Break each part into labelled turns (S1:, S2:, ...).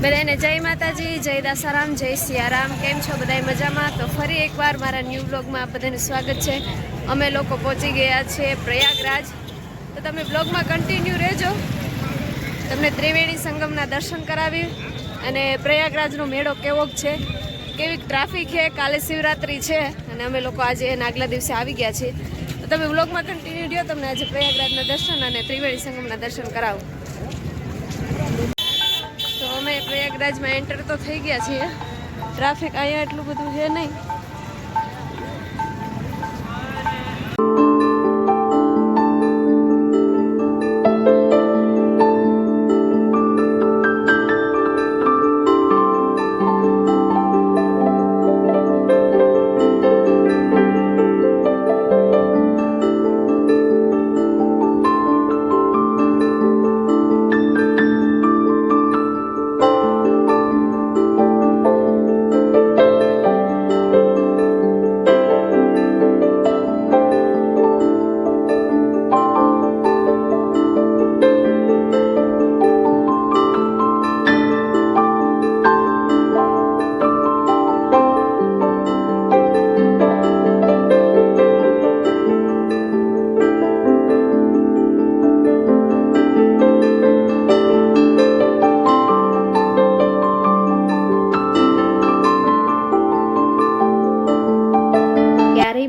S1: બધાને જય માતાજી, જય દાસારામ, જય સિયારામ. કેમ છો બધા મજામાં? તો ફરી એકવાર મારા ન્યૂ બ્લોગમાં બધાનું સ્વાગત છે. અમે લોકો પહોંચી ગયા છે પ્રયાગરાજ. તો તમે બ્લોગમાં કન્ટિન્યુ રહેજો. તમને ત્રિવેણી સંગમના દર્શન કરાવી અને પ્રયાગરાજનો મેળો કેવો છે, કેવી ટ્રાફિક છે. કાલે શિવરાત્રિ છે અને અમે લોકો આજે એના આગલા દિવસે આવી ગયા છીએ. તો તમે બ્લોગમાં કન્ટિન્યુ રહ્યો. તમને આજે પ્રયાગરાજના દર્શન અને ત્રિવેણી સંગમના દર્શન કરાવું. તો અમે પ્રયાગરાજમાં એન્ટર તો થઈ ગયા છીએ. ટ્રાફિક અહીંયા એટલું બધું છે નહીં.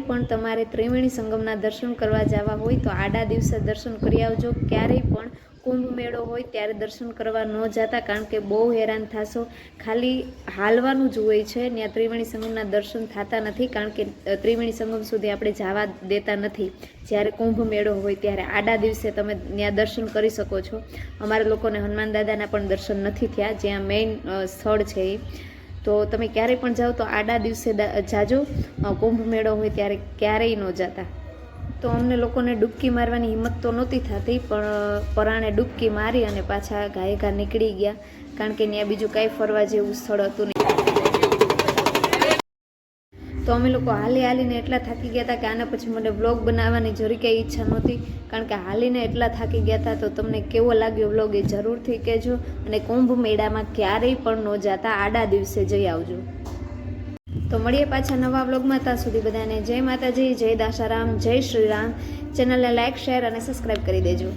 S1: પણ તમારે ત્રિવેણી સંગમના દર્શન કરવા જવા હોય તો આડા દિવસે દર્શન કરી આવજો. ક્યારેય પણ કુંભ મેળો હોય ત્યારે દર્શન કરવા ન જતા, કારણ કે બહુ હેરાન થશો. ખાલી હાલવાનું જ હોય છે, ત્યાં ત્રિવેણી સંગમના દર્શન થતા નથી, કારણ કે ત્રિવેણી સંગમ સુધી આપણે જવા દેતા નથી. જ્યારે કુંભ મેળો હોય ત્યારે આડા દિવસે તમે ત્યાં દર્શન કરી શકો છો. અમારા લોકોને હનુમાન દાદાના પણ દર્શન નથી થયા, જ્યાં મેઇન સ્થળ છે એ. તો તમે ક્યારેય પણ જાઓ તો આડા દિવસે જાજો. કુંભ મેળો હોય ત્યારે ક્યારેય ન જતા. તો અમને લોકોને ડૂબકી મારવાની હિંમત તો નહોતી થતી, પણ પરાણે ડૂબકી મારી અને પાછા ઘાયઘા નીકળી ગયા, કારણ કે ત્યાં બીજું કાંઈ ફરવા જેવું સ્થળ હતું નહીં. તો અમે લોકો હાલીને એટલા થાકી ગયા હતા કે આના પછી મને વ્લોગ બનાવવાની જરી કંઈ ઈચ્છા નહોતી, કારણ કે હાલીને એટલા થાકી ગયા હતા. તો તમને કેવો લાગ્યો વ્લોગ એ જરૂરથી કહેજો. અને કુંભ મેળામાં ક્યારેય પણ ન જતા, આડા દિવસે જઈ આવજો. તો મળીએ પાછા નવા વ્લોગમાં. ત્યાં સુધી બધાને જય માતાજી, જય દાસારામ, જય શ્રી રામ. ચેનલને લાઇક, શેર અને સબસ્ક્રાઈબ કરી દેજો.